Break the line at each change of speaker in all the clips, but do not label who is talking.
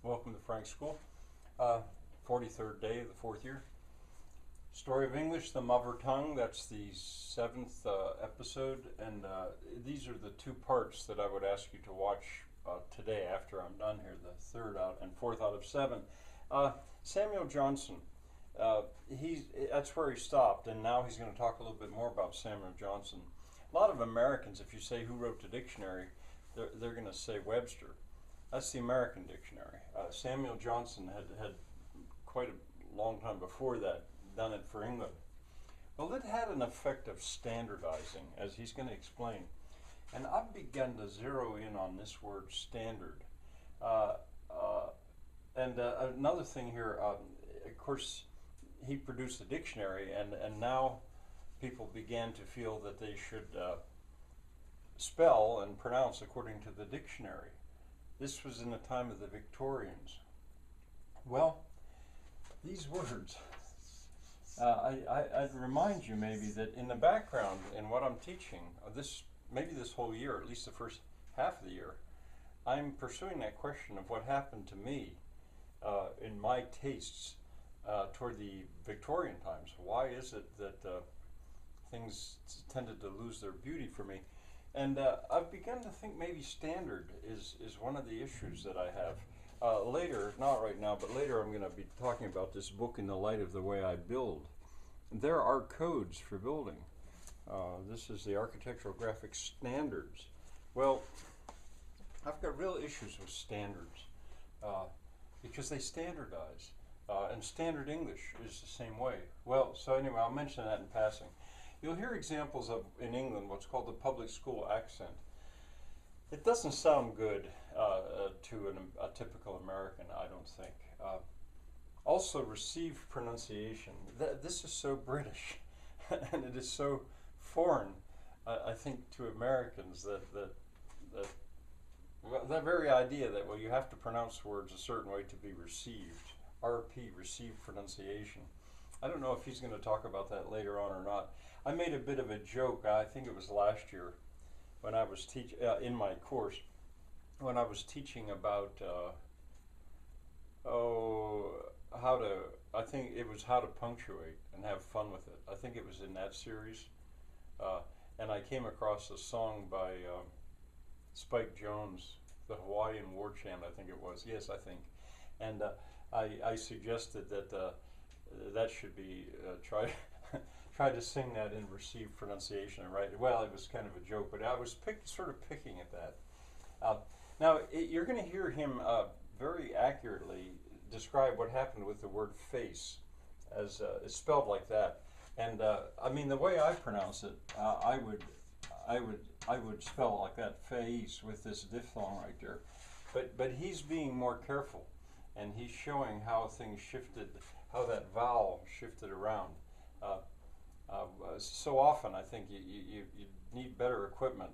Welcome to Frank's School. 43rd day of the 4th year. Story of English, the mother tongue. That's the 7th episode, and these are the two parts that I would ask you to watch today after I'm done here, the 3rd out and 4th out of 7. Samuel Johnson, that's where he stopped, and now he's going to talk a little bit more about Samuel Johnson. A lot of Americans, if you say who wrote the dictionary, they're going to say Webster. That's the American dictionary. Samuel Johnson had quite a long time before that done it for England. Well, it had an effect of standardizing, as he's going to explain. And I've begun to zero in on this word standard. Another thing here, of course, he produced a dictionary, and now people began to feel that they should spell and pronounce according to the dictionary. This was in the time of the Victorians. Well, these words, I'd remind you maybe that in the background in what I'm teaching, maybe this whole year, at least the first half of the year, I'm pursuing that question of what happened to me in my tastes toward the Victorian times. Why is it that things tended to lose their beauty for me? And I've begun to think maybe standard is one of the issues that I have. Later, not right now, but later I'm going to be talking about this book in the light of the way I build. There are codes for building. This is the Architectural Graphics Standards. Well, I've got real issues with standards because they standardize. And standard English is the same way. Well, so anyway, I'll mention that in passing. You'll hear examples of, in England, what's called the public school accent. It doesn't sound good to a typical American, I don't think. Also, received pronunciation. This is so British, and it is so foreign, I think, to Americans that very idea that, well, you have to pronounce words a certain way to be received. RP, received pronunciation. I don't know if he's going to talk about that later on or not. I made a bit of a joke, I think it was last year, when I was teaching, in my course, when I was teaching about, I think it was how to punctuate and have fun with it. I think it was in that series. And I came across a song by Spike Jones, the Hawaiian War Chant, I think it was. Yes, I think. And I suggested that that should be try to sing that in received pronunciation, right? Well, it was kind of a joke, but I was sort of picking at that. Now, you're going to hear him very accurately describe what happened with the word face, as it's spelled like that. And I mean, the way I pronounce it, I would spell it like that, face, with this diphthong right there. But he's being more careful, and he's showing how things shifted, how that vowel shifted around. So often I think you need better equipment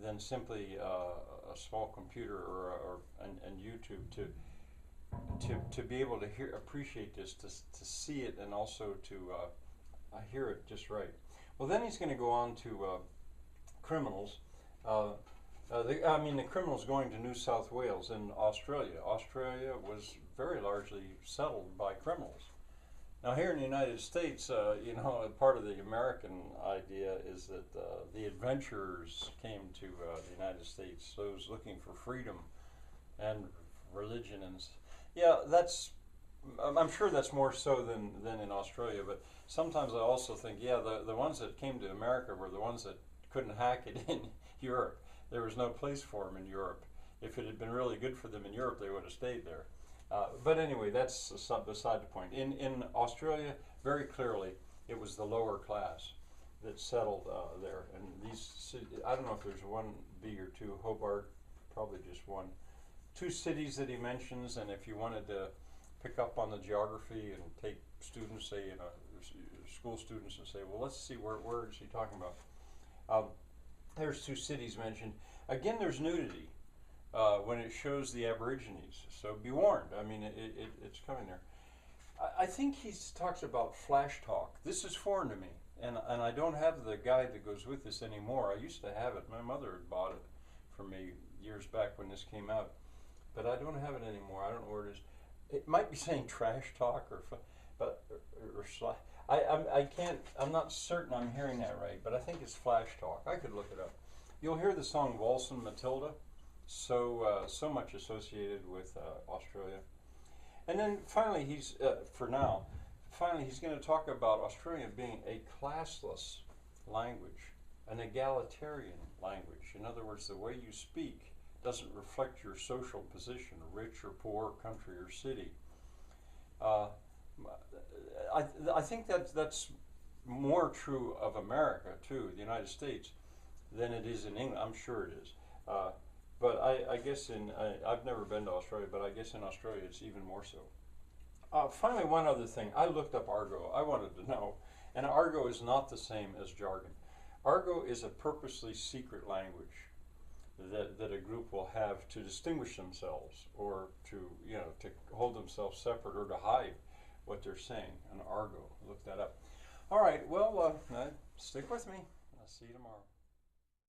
than simply a small computer and YouTube to be able to appreciate this, to see it, and also to hear it just right. Well, then he's going to go on to criminals. The criminals going to New South Wales in Australia. Australia was very largely settled by criminals. Now, here in the United States, part of the American idea is that the adventurers came to the United States, those looking for freedom and religion, and I'm sure that's more so than in Australia. But sometimes I also think, the ones that came to America were the ones that couldn't hack it in Europe. There was no place for them in Europe. If it had been really good for them in Europe, they would have stayed there. But anyway, that's beside the point. In Australia, very clearly, it was the lower class that settled there. And these, I don't know if there's one B or two, Hobart, probably just one. 2 cities that he mentions, and if you wanted to pick up on the geography and take students, say, school students, and say, well, let's see, where is he talking about? There's 2 cities mentioned. Again, there's nudity when it shows the Aborigines, so be warned. I mean, it's coming there. I think he talks about flash talk. This is foreign to me, and I don't have the guide that goes with this anymore. I used to have it. My mother had bought it for me years back when this came out. but I don't have it anymore. I don't know where it is. It might be saying trash talk I can't, I'm not certain I'm hearing that right, but I think it's flash talk. I could look it up. You'll hear the song Waltzin' Matilda, so much associated with Australia. And then finally, he's going to talk about Australia being a classless language, an egalitarian language. In other words, the way you speak doesn't reflect your social position, rich or poor, country or city. I think that's more true of America too, the United States, than it is in England. I'm sure it is. But I guess I've never been to Australia, but I guess in Australia it's even more so. Finally, one other thing. I looked up argot. I wanted to know. And argot is not the same as jargon. Argot is a purposely secret language that a group will have to distinguish themselves, or to hold themselves separate, or to hide what they're saying. An argot. Look that up. All right. Well, stick with me. I'll see you tomorrow.